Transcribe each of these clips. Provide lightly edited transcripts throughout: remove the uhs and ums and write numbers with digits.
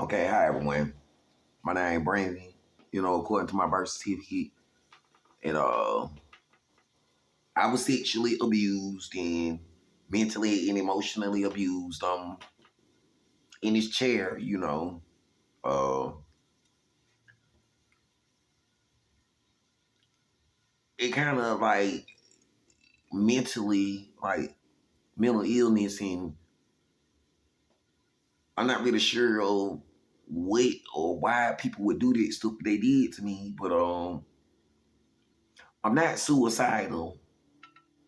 Okay, hi everyone. My name Brandon. According to my birth certificate, and I was sexually abused and mentally and emotionally abused. In this chair, uh, it kind of like mentally, like mental illness, and I'm not really sure of what or why people would do that stuff they did to me, but I'm not suicidal,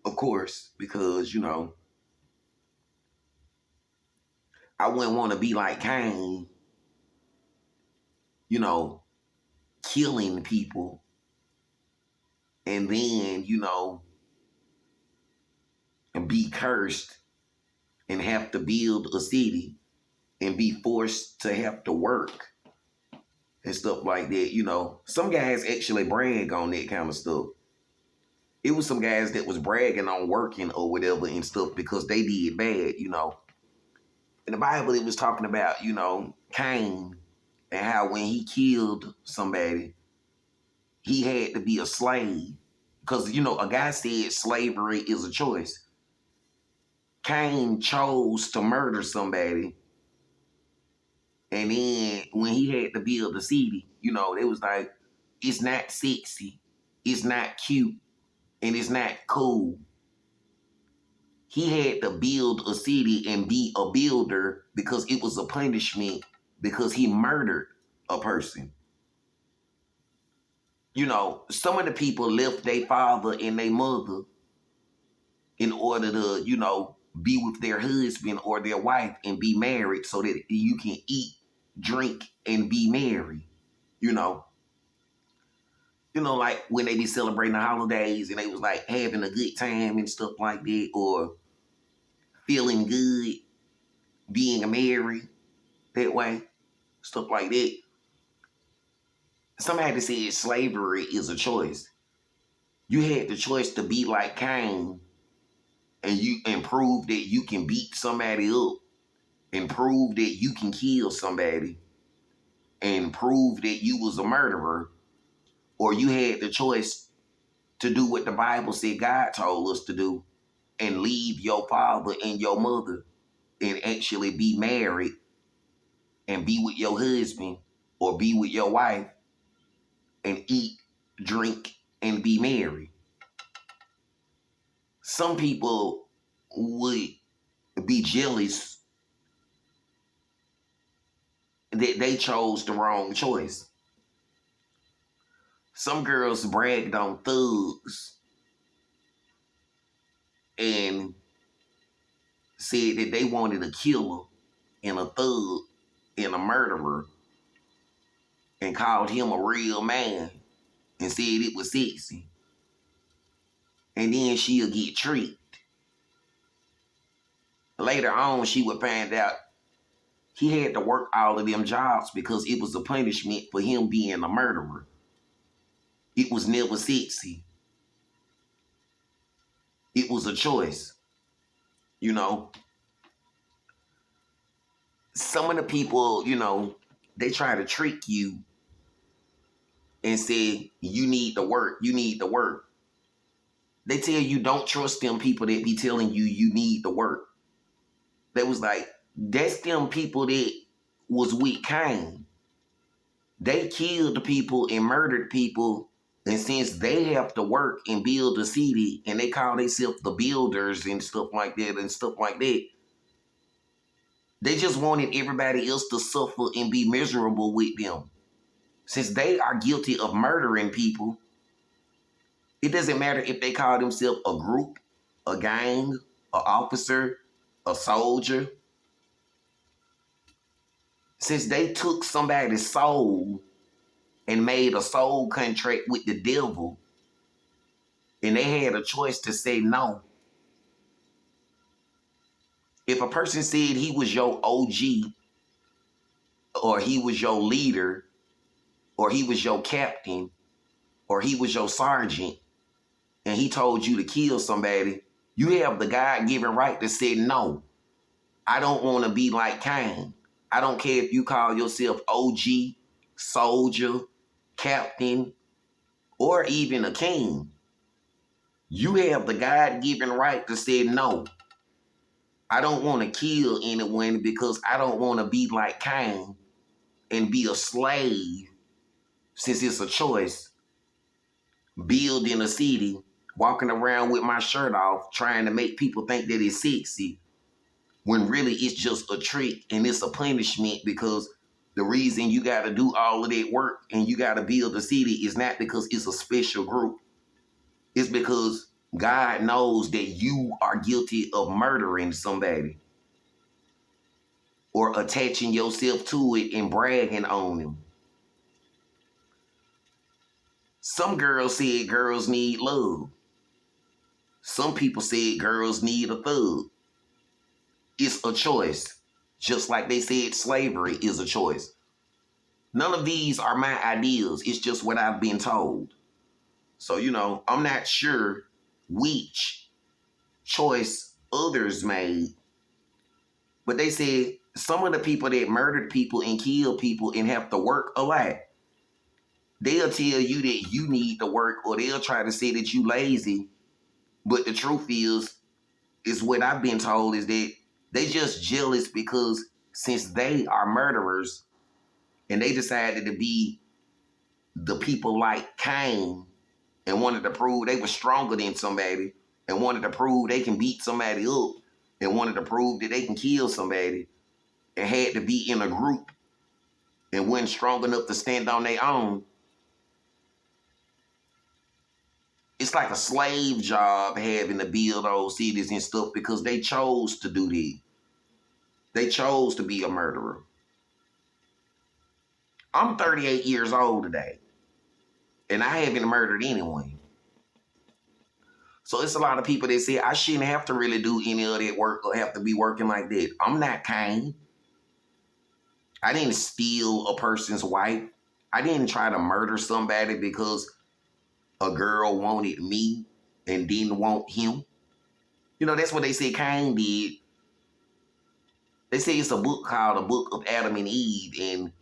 of course, because I wouldn't want to be like Cain, you know, killing people and then, and be cursed and have to build a city and be forced to have to work and stuff like that. Some guys actually brag on that kind of stuff. It was some guys that was bragging on working or whatever and stuff because they did bad. In the Bible, it was talking about, Cain and how when he killed somebody, he had to be a slave. Because, a guy said slavery is a choice. Cain chose to murder somebody. And then when he had to build the city, it was like, it's not sexy, it's not cute, and it's not cool. He had to build a city and be a builder because it was a punishment because he murdered a person. Some of the people left their father and their mother in order to, be with their husband or their wife and be married so that you can eat, drink, and be merry. You know, like when they be celebrating the holidays and they was like having a good time and stuff like that, or feeling good, being merry that way, stuff like that. Somebody said slavery is a choice. You had the choice to be like Cain and prove that you can beat somebody up and prove that you can kill somebody and prove that you was a murderer, or you had the choice to do what the Bible said God told us to do and leave your father and your mother and actually be married and be with your husband or be with your wife and eat, drink, and be married. Some people would be jealous that they chose the wrong choice. Some girls bragged on thugs and said that they wanted a killer and a thug and a murderer and called him a real man and said it was sexy. And then she'll get tricked. Later on, she would find out he had to work all of them jobs because it was a punishment for him being a murderer. It was never sexy. It was a choice. Some of the people, they try to trick you and say, you need to work, you need to work. They tell you don't trust them people that be telling you you need to work. That was like, that's them people that was with Cain. They killed people and murdered people. And since they have to work and build a city and they call themselves the builders and stuff like that, they just wanted everybody else to suffer and be miserable with them. Since they are guilty of murdering people, it doesn't matter if they call themselves a group, a gang, an officer, a soldier. Since they took somebody's soul and made a soul contract with the devil, and they had a choice to say no. If a person said he was your OG, or he was your leader, or he was your captain, or he was your sergeant, and he told you to kill somebody, you have the God-given right to say, no, I don't want to be like Cain. I don't care if you call yourself OG, soldier, captain, or even a king. You have the God-given right to say, no, I don't want to kill anyone because I don't want to be like Cain and be a slave, since it's a choice, building a city, walking around with my shirt off, trying to make people think that it's sexy, when really it's just a trick and it's a punishment, because the reason you got to do all of that work and you got to build a city is not because it's a special group. It's because God knows that you are guilty of murdering somebody or attaching yourself to it and bragging on them. Some girls said girls need love. Some people said girls need a thug. It's a choice. Just like they said slavery is a choice. None of these are my ideas. It's just what I've been told. So, I'm not sure which choice others made. But they said some of the people that murdered people and killed people and have to work a lot, they'll tell you that you need to work, or they'll try to say that you lazy. But the truth is what I've been told is that they just jealous because since they are murderers and they decided to be the people like Cain and wanted to prove they were stronger than somebody and wanted to prove they can beat somebody up and wanted to prove that they can kill somebody and had to be in a group and wasn't strong enough to stand on their own. It's like a slave job having to build those cities and stuff because they chose to do that. They chose to be a murderer. I'm 38 years old today, and I haven't murdered anyone. So it's a lot of people that say I shouldn't have to really do any of that work or have to be working like that. I'm not Cain. I didn't steal a person's wife. I didn't try to murder somebody because a girl wanted me and didn't want him. That's what they say Cain did. They say it's a book called The Book of Adam and Eve, and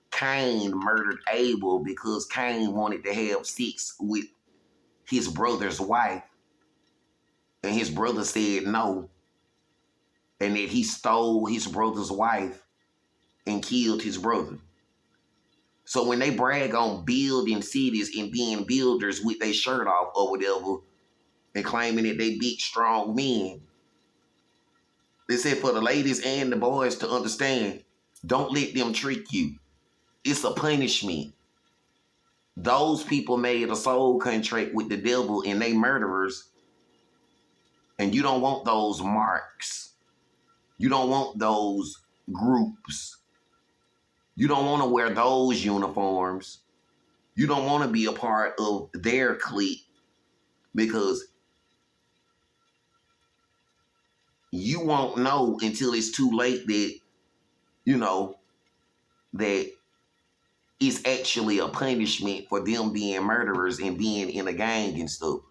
Cain murdered Abel because Cain wanted to have sex with his brother's wife, and his brother said no, and that he stole his brother's wife and killed his brother. So when they brag on building cities and being builders with their shirt off or whatever and claiming that they big, strong men, they said for the ladies and the boys to understand, don't let them trick you. It's a punishment. Those people made a soul contract with the devil and they murderers. And you don't want those marks. You don't want those groups. You don't want to wear those uniforms. You don't want to be a part of their clique because you won't know until it's too late that, that it's actually a punishment for them being murderers and being in a gang and stuff.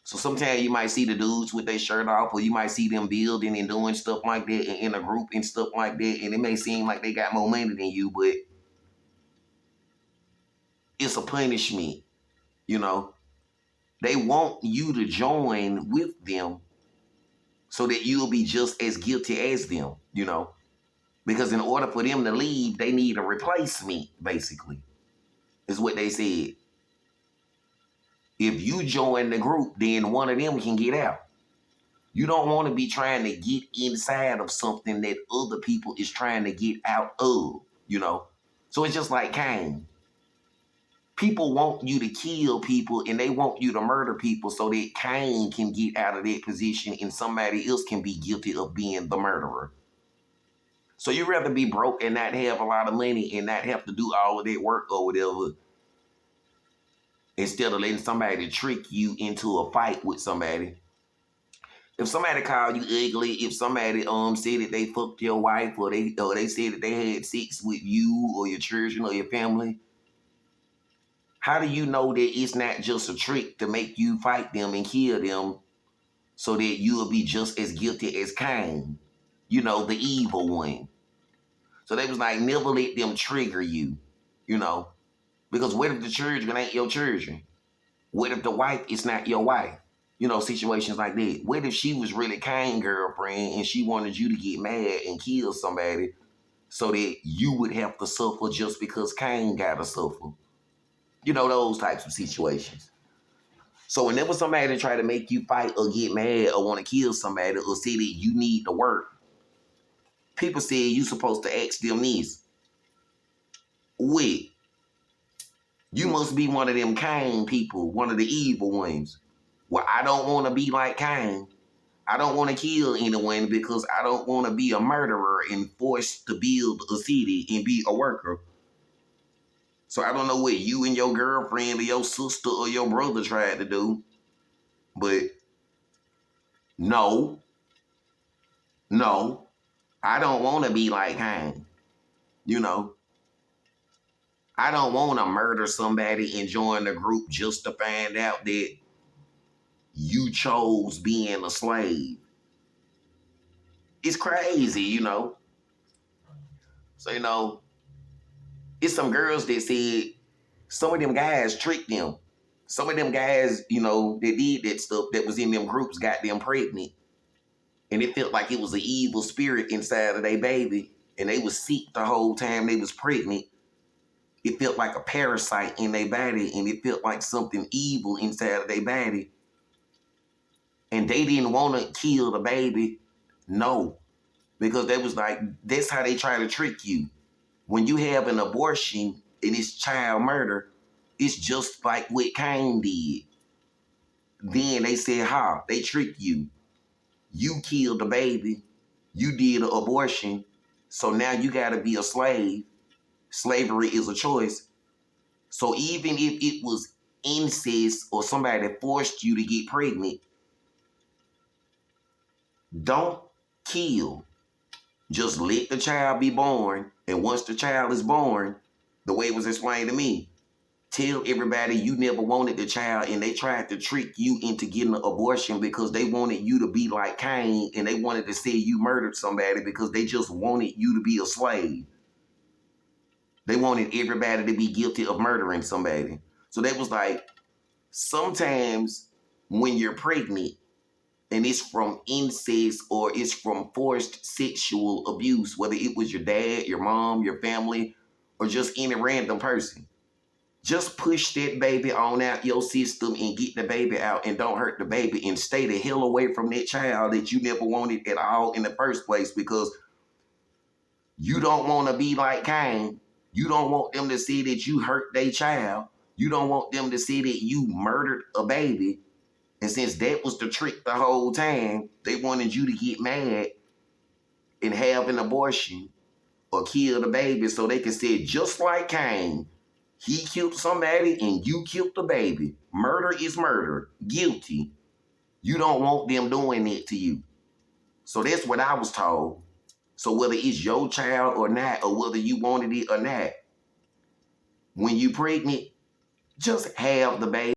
So sometimes you might see the dudes with their shirt off, or you might see them building and doing stuff like that in a group and stuff like that, and it may seem like they got more money than you, but it's a punishment, They want you to join with them so that you'll be just as guilty as them, Because in order for them to leave, they need a replacement, basically, is what they said. If you join the group, then one of them can get out. You don't want to be trying to get inside of something that other people is trying to get out of, So it's just like Cain. People want you to kill people and they want you to murder people so that Cain can get out of that position and somebody else can be guilty of being the murderer. So you'd rather be broke and not have a lot of money and not have to do all of that work or whatever, instead of letting somebody trick you into a fight with somebody. If somebody called you ugly, if somebody said that they fucked your wife, or they said that they had sex with you or your children or your family, how do you know that it's not just a trick to make you fight them and kill them so that you'll be just as guilty as Cain, the evil one? So they was like, never let them trigger you, you know. Because what if the children ain't your children? What if the wife is not your wife? You know, situations like that. What if she was really Cain girlfriend and she wanted you to get mad and kill somebody so that you would have to suffer just because Cain got to suffer? You know, those types of situations. So whenever somebody try to make you fight or get mad or want to kill somebody or say that you need to work, people say you supposed to ask them this. Wait, you must be one of them Cain people, one of the evil ones. Well, I don't want to be like Cain. I don't want to kill anyone because I don't want to be a murderer and forced to build a city and be a worker. So I don't know what you and your girlfriend or your sister or your brother tried to do, but no, I don't want to be like Cain. You know, I don't want to murder somebody and join the group just to find out that you chose being a slave. It's crazy, you know. So, you know, it's some girls that said some of them guys tricked them. Some of them guys, you know, that did that stuff that was in them groups got them pregnant. And it felt like it was an evil spirit inside of their baby. And they was sick the whole time they was pregnant. It felt like a parasite in their body. And it felt like something evil inside of their body. And they didn't want to kill the baby. No. Because they was like, that's how they try to trick you. When you have an abortion and it's child murder, it's just like what Cain did. Then they said, they tricked you. You killed the baby. You did an abortion. So now you got to be a slave. Slavery is a choice. So even if it was incest or somebody that forced you to get pregnant, don't kill. Just let the child be born. And once the child is born, the way it was explained to me, tell everybody you never wanted the child and they tried to trick you into getting an abortion because they wanted you to be like Cain and they wanted to say you murdered somebody because they just wanted you to be a slave. They wanted everybody to be guilty of murdering somebody. So they was like, sometimes when you're pregnant and it's from incest or it's from forced sexual abuse, whether it was your dad, your mom, your family, or just any random person, just push that baby on out your system and get the baby out and don't hurt the baby and stay the hell away from that child that you never wanted at all in the first place because you don't want to be like Cain. You don't want them to see that you hurt their child. You don't want them to see that you murdered a baby. And since that was the trick the whole time, they wanted you to get mad and have an abortion or kill the baby so they could say, just like Cain, he killed somebody and you killed the baby. Murder is murder. Guilty. You don't want them doing it to you. So that's what I was told. So whether it's your child or not, or whether you wanted it or not, when you pregnant, just have the baby.